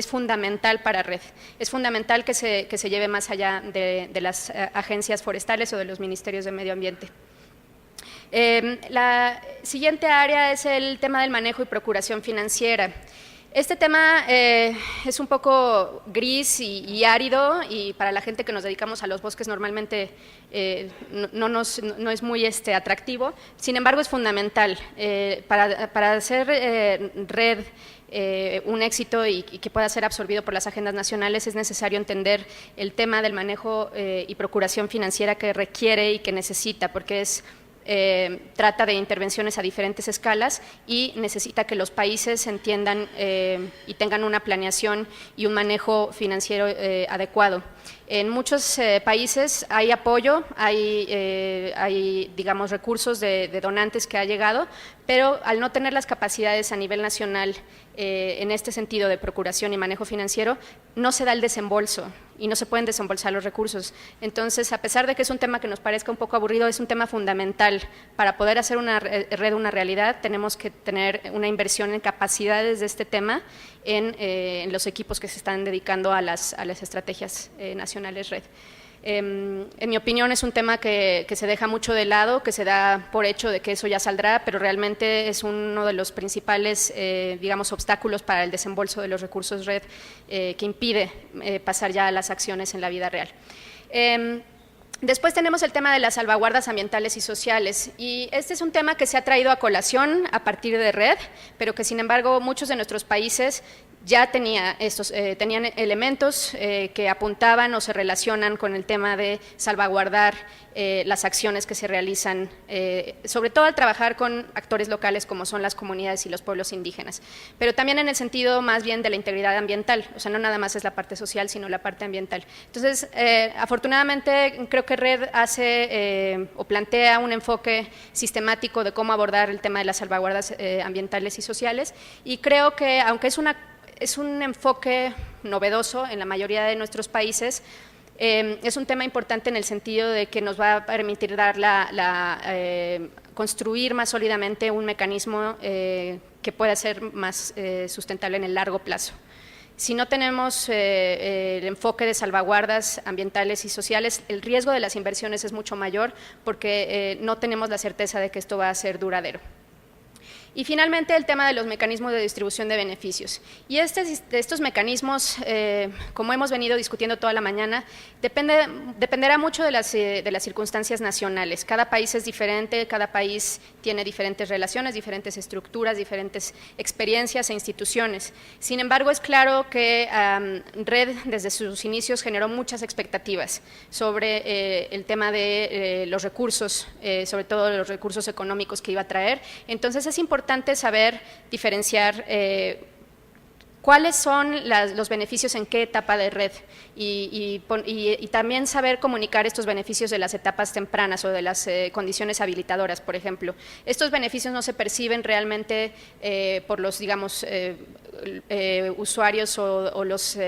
es fundamental para Red. Es fundamental que se lleve más allá de las agencias forestales o de los ministerios de medio ambiente. La siguiente área es el tema del manejo y procuración financiera. Este tema es un poco gris y árido, y para la gente que nos dedicamos a los bosques normalmente no es muy atractivo. Sin embargo, es fundamental para hacer Red un éxito y que pueda ser absorbido por las agendas nacionales. Es necesario entender el tema del manejo y procuración financiera que requiere y que necesita, porque trata de intervenciones a diferentes escalas y necesita que los países entiendan y tengan una planeación y un manejo financiero adecuado. En muchos países hay apoyo, hay digamos, recursos de donantes que ha llegado, pero al no tener las capacidades a nivel nacional en este sentido de procuración y manejo financiero, no se da el desembolso y no se pueden desembolsar los recursos. Entonces, a pesar de que es un tema que nos parezca un poco aburrido, es un tema fundamental. Para poder hacer una red una realidad, tenemos que tener una inversión en capacidades de este tema en los equipos que se están dedicando a las estrategias nacionales Red. En mi opinión, es un tema que se deja mucho de lado, que se da por hecho de que eso ya saldrá, pero realmente es uno de los principales, digamos, obstáculos para el desembolso de los recursos Red, que impide pasar ya a las acciones en la vida real. Después tenemos el tema de las salvaguardas ambientales y sociales, y este es un tema que se ha traído a colación a partir de Red, pero que sin embargo muchos de nuestros países ya tenían elementos que apuntaban o se relacionan con el tema de salvaguardar las acciones que se realizan, sobre todo al trabajar con actores locales como son las comunidades y los pueblos indígenas, pero también en el sentido más bien de la integridad ambiental, o sea, no nada más es la parte social, sino la parte ambiental. Entonces, afortunadamente, creo que Red hace o plantea un enfoque sistemático de cómo abordar el tema de las salvaguardas ambientales y sociales, y creo que, aunque es un enfoque novedoso en la mayoría de nuestros países, es un tema importante en el sentido de que nos va a permitir construir más sólidamente un mecanismo que pueda ser más sustentable en el largo plazo. Si no tenemos el enfoque de salvaguardas ambientales y sociales, el riesgo de las inversiones es mucho mayor, porque no tenemos la certeza de que esto va a ser duradero. Y finalmente, el tema de los mecanismos de distribución de beneficios. Y estos mecanismos, como hemos venido discutiendo toda la mañana, dependerá mucho de las circunstancias nacionales. Cada país es diferente, cada país tiene diferentes relaciones, diferentes estructuras, diferentes experiencias e instituciones. Sin embargo, es claro que Red, desde sus inicios, generó muchas expectativas sobre el tema de los recursos, sobre todo los recursos económicos que iba a traer. Entonces, es importante saber diferenciar cuáles son los beneficios en qué etapa de Red y también saber comunicar estos beneficios de las etapas tempranas o de las condiciones habilitadoras, por ejemplo. Estos beneficios no se perciben realmente por los, digamos, usuarios o los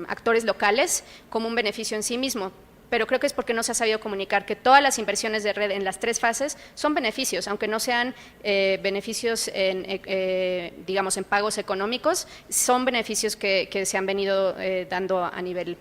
actores locales como un beneficio en sí mismo, pero creo que es porque no se ha sabido comunicar que todas las inversiones de Red en las tres fases son beneficios, aunque no sean beneficios digamos, en pagos económicos, son beneficios que se han venido dando a nivel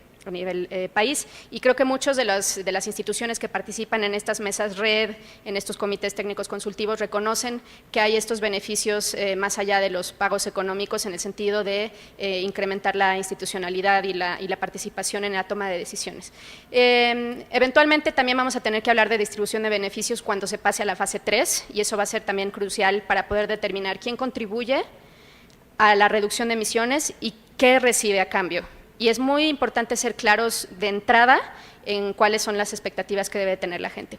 país, y creo que muchos de las instituciones que participan en estas mesas Red, en estos comités técnicos consultivos, reconocen que hay estos beneficios más allá de los pagos económicos, en el sentido de incrementar la institucionalidad y la participación en la toma de decisiones. Eventualmente también vamos a tener que hablar de distribución de beneficios cuando se pase a la fase 3, y eso va a ser también crucial para poder determinar quién contribuye a la reducción de emisiones y qué recibe a cambio. Y es muy importante ser claros de entrada en cuáles son las expectativas que debe tener la gente.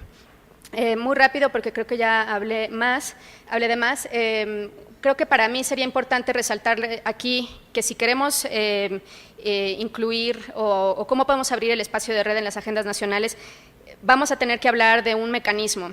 Muy rápido, porque creo que ya hablé de más. Creo que para mí sería importante resaltar aquí que si queremos incluir o cómo podemos abrir el espacio de Red en las agendas nacionales, vamos a tener que hablar de un mecanismo.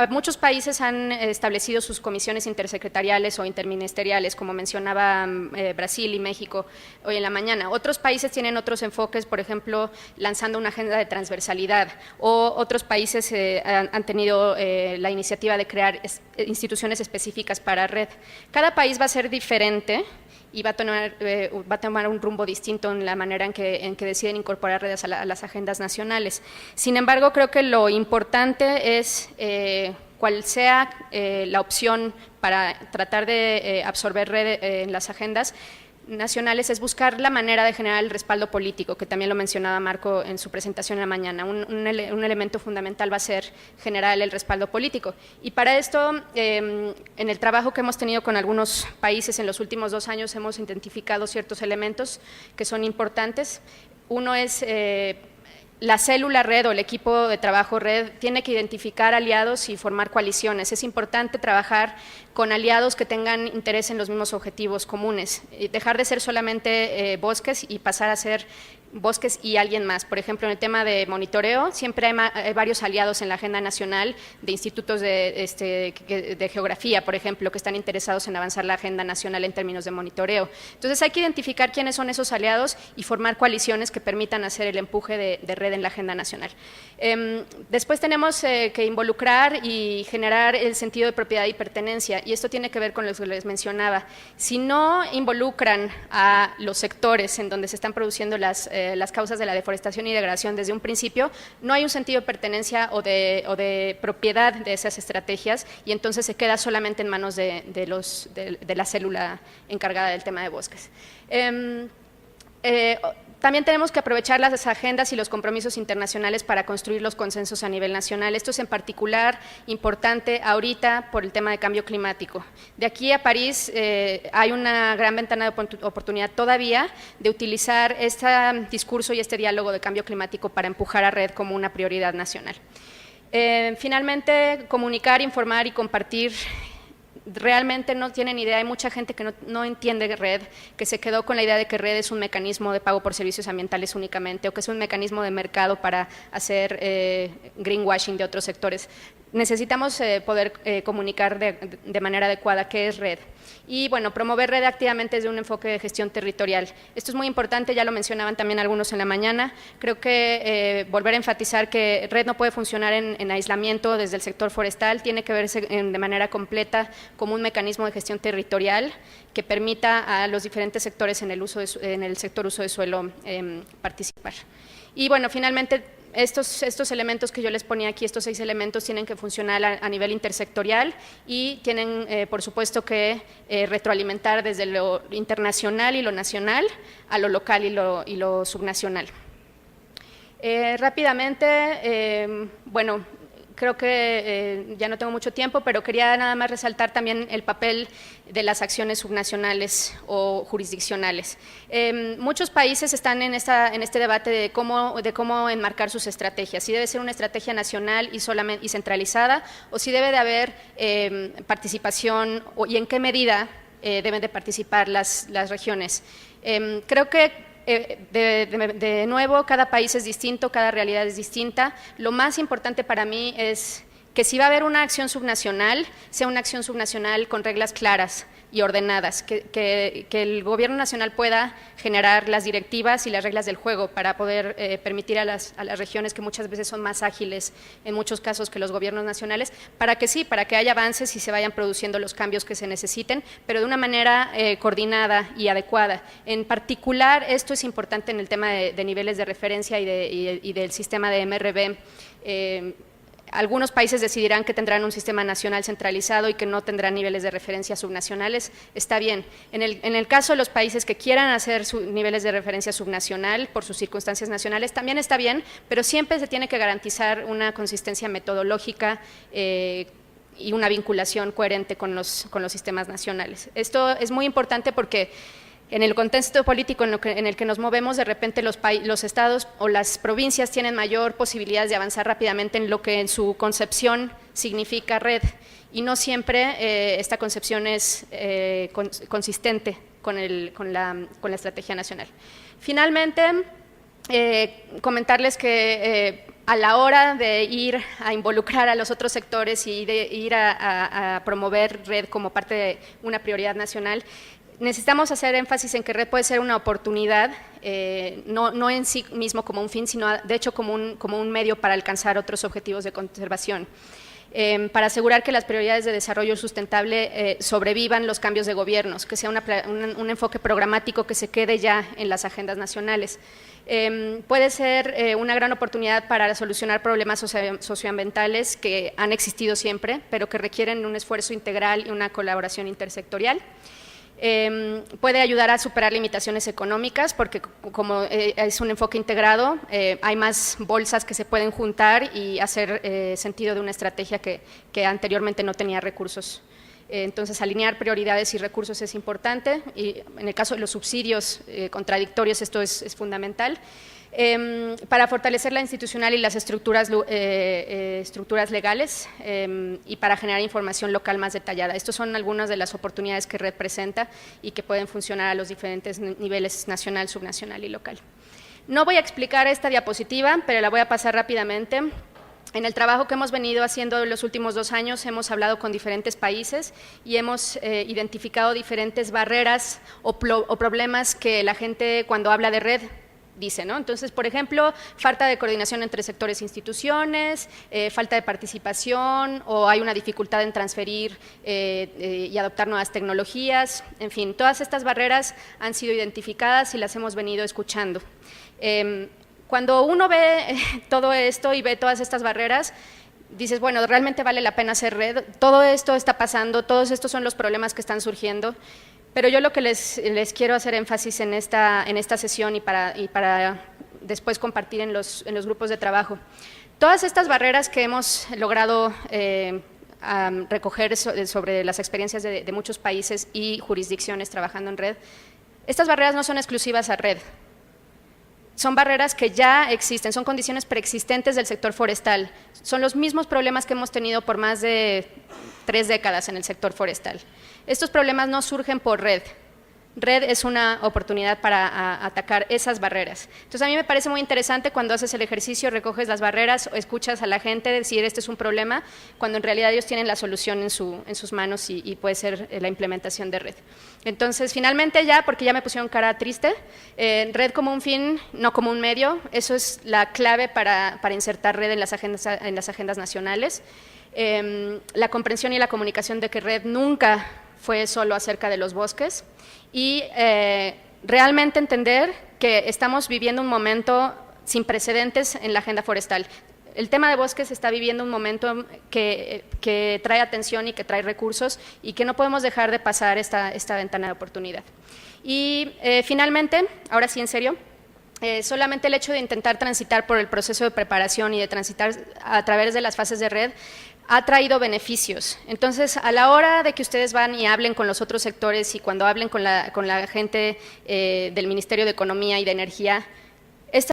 Muchos países han establecido sus comisiones intersecretariales o interministeriales, como mencionaba Brasil y México hoy en la mañana. Otros países tienen otros enfoques, por ejemplo, lanzando una agenda de transversalidad, o otros países han tenido la iniciativa de crear instituciones específicas para Red. Cada país va a ser diferente y va a tomar un rumbo distinto en la manera en que deciden incorporar redes a las agendas nacionales. Sin embargo, creo que lo importante es cuál sea la opción para tratar de absorber red en las agendas nacionales, es buscar la manera de generar el respaldo político, que también lo mencionaba Marco en su presentación en la mañana. Un elemento fundamental va a ser generar el respaldo político. Y para esto, en el trabajo que hemos tenido con algunos países en los últimos 2 años, hemos identificado ciertos elementos que son importantes. Uno es la célula red o el equipo de trabajo red tiene que identificar aliados y formar coaliciones. Es importante trabajar con aliados que tengan interés en los mismos objetivos comunes, dejar de ser solamente bosques y pasar a ser bosques y alguien más. Por ejemplo, en el tema de monitoreo, siempre hay varios aliados en la agenda nacional de institutos de geografía, por ejemplo, que están interesados en avanzar la agenda nacional en términos de monitoreo. Entonces, hay que identificar quiénes son esos aliados y formar coaliciones que permitan hacer el empuje de red en la agenda nacional. Después tenemos que involucrar y generar el sentido de propiedad y pertenencia, y esto tiene que ver con lo que les mencionaba. Si no involucran a los sectores en donde se están produciendo las causas de la deforestación y degradación desde un principio, no hay un sentido de pertenencia o de propiedad de esas estrategias, y entonces se queda solamente en manos de la célula encargada del tema de bosques. También tenemos que aprovechar las agendas y los compromisos internacionales para construir los consensos a nivel nacional. Esto es en particular importante ahorita por el tema de cambio climático. De aquí a París hay una gran ventana de oportunidad todavía de utilizar este discurso y este diálogo de cambio climático para empujar a red como una prioridad nacional. Finalmente, comunicar, informar y compartir. Realmente no tienen idea, hay mucha gente que no entiende red, que se quedó con la idea de que red es un mecanismo de pago por servicios ambientales únicamente, o que es un mecanismo de mercado para hacer greenwashing de otros sectores. Necesitamos poder comunicar de manera adecuada qué es red. Y bueno, promover red activamente desde un enfoque de gestión territorial. Esto es muy importante, ya lo mencionaban también algunos en la mañana. Creo que volver a enfatizar que red no puede funcionar en aislamiento desde el sector forestal, tiene que verse de manera completa como un mecanismo de gestión territorial que permita a los diferentes sectores en el sector uso de suelo participar. Y bueno, finalmente, estos elementos que yo les ponía aquí, estos 6 elementos, tienen que funcionar a nivel intersectorial y tienen, por supuesto, que retroalimentar desde lo internacional y lo nacional a lo local y lo subnacional. Rápidamente, bueno, creo que ya no tengo mucho tiempo, pero quería nada más resaltar también el papel de las acciones subnacionales o jurisdiccionales. Muchos países están en este debate de cómo enmarcar sus estrategias, si debe ser una estrategia nacional y centralizada, o si debe de haber participación y en qué medida deben de participar las regiones. Creo que de nuevo, cada país es distinto, cada realidad es distinta. Lo más importante para mí es que si va a haber una acción subnacional, sea una acción subnacional con reglas claras y ordenadas, que el gobierno nacional pueda generar las directivas y las reglas del juego para poder permitir a las regiones, que muchas veces son más ágiles en muchos casos que los gobiernos nacionales, para que haya avances y se vayan produciendo los cambios que se necesiten, pero de una manera coordinada y adecuada. En particular, esto es importante en el tema de niveles de referencia y del sistema de MRV. Algunos países decidirán que tendrán un sistema nacional centralizado y que no tendrán niveles de referencia subnacionales. Está bien. En el caso de los países que quieran hacer niveles de referencia subnacional por sus circunstancias nacionales, también está bien, pero siempre se tiene que garantizar una consistencia metodológica y una vinculación coherente con los sistemas nacionales. Esto es muy importante porque en el contexto político en el que nos movemos, de repente los estados o las provincias tienen mayor posibilidades de avanzar rápidamente en lo que en su concepción significa red, y no siempre esta concepción es consistente con la estrategia nacional. Finalmente, comentarles que a la hora de ir a involucrar a los otros sectores y de ir a promover red como parte de una prioridad nacional, necesitamos hacer énfasis en que red puede ser una oportunidad, no en sí mismo como un fin, sino de hecho como un medio para alcanzar otros objetivos de conservación. para asegurar que las prioridades de desarrollo sustentable sobrevivan los cambios de gobiernos, que sea un enfoque programático que se quede ya en las agendas nacionales. Puede ser una gran oportunidad para solucionar problemas socioambientales que han existido siempre, pero que requieren un esfuerzo integral y una colaboración intersectorial. Puede ayudar a superar limitaciones económicas, porque como es un enfoque integrado, hay más bolsas que se pueden juntar y hacer sentido de una estrategia que anteriormente no tenía recursos. Entonces, alinear prioridades y recursos es importante, y en el caso de los subsidios contradictorios esto es fundamental. Para fortalecer la institucional y las estructuras legales y para generar información local más detallada. Estos son algunas de las oportunidades que Red presenta y que pueden funcionar a los diferentes niveles nacional, subnacional y local. No voy a explicar esta diapositiva, pero la voy a pasar rápidamente. En el trabajo que hemos venido haciendo en los últimos 2 años hemos hablado con diferentes países y hemos identificado diferentes barreras o problemas que la gente cuando habla de red dice, ¿no? Entonces, por ejemplo, falta de coordinación entre sectores e instituciones, falta de participación, o hay una dificultad en transferir y adoptar nuevas tecnologías. En fin, todas estas barreras han sido identificadas y las hemos venido escuchando. Cuando uno ve todo esto y ve todas estas barreras, dices, bueno, realmente vale la pena hacer red, todo esto está pasando, todos estos son los problemas que están surgiendo, pero yo lo que les quiero hacer énfasis en esta sesión y para después compartir en los grupos de trabajo. Todas estas barreras que hemos logrado recoger sobre las experiencias de muchos países y jurisdicciones trabajando en red, estas barreras no son exclusivas a red. Son barreras que ya existen, son condiciones preexistentes del sector forestal. Son los mismos problemas que hemos tenido por más de 3 décadas en el sector forestal. Estos problemas no surgen por red. Red es una oportunidad para atacar esas barreras. Entonces, a mí me parece muy interesante cuando haces el ejercicio, recoges las barreras, o escuchas a la gente decir este es un problema, cuando en realidad ellos tienen la solución en sus manos y puede ser la implementación de red. Entonces, finalmente ya, porque ya me pusieron cara triste, red como un fin, no como un medio, eso es la clave para insertar red en las agendas nacionales. La comprensión y la comunicación de que red nunca fue solo acerca de los bosques y realmente entender que estamos viviendo un momento sin precedentes en la agenda forestal. El tema de bosques está viviendo un momento que trae atención y que trae recursos y que no podemos dejar de pasar esta ventana de oportunidad. Y finalmente, ahora sí en serio, solamente el hecho de intentar transitar por el proceso de preparación y de transitar a través de las fases de red ha traído beneficios. Entonces, a la hora de que ustedes van y hablen con los otros sectores y cuando hablen con la gente del Ministerio de Economía y de Energía,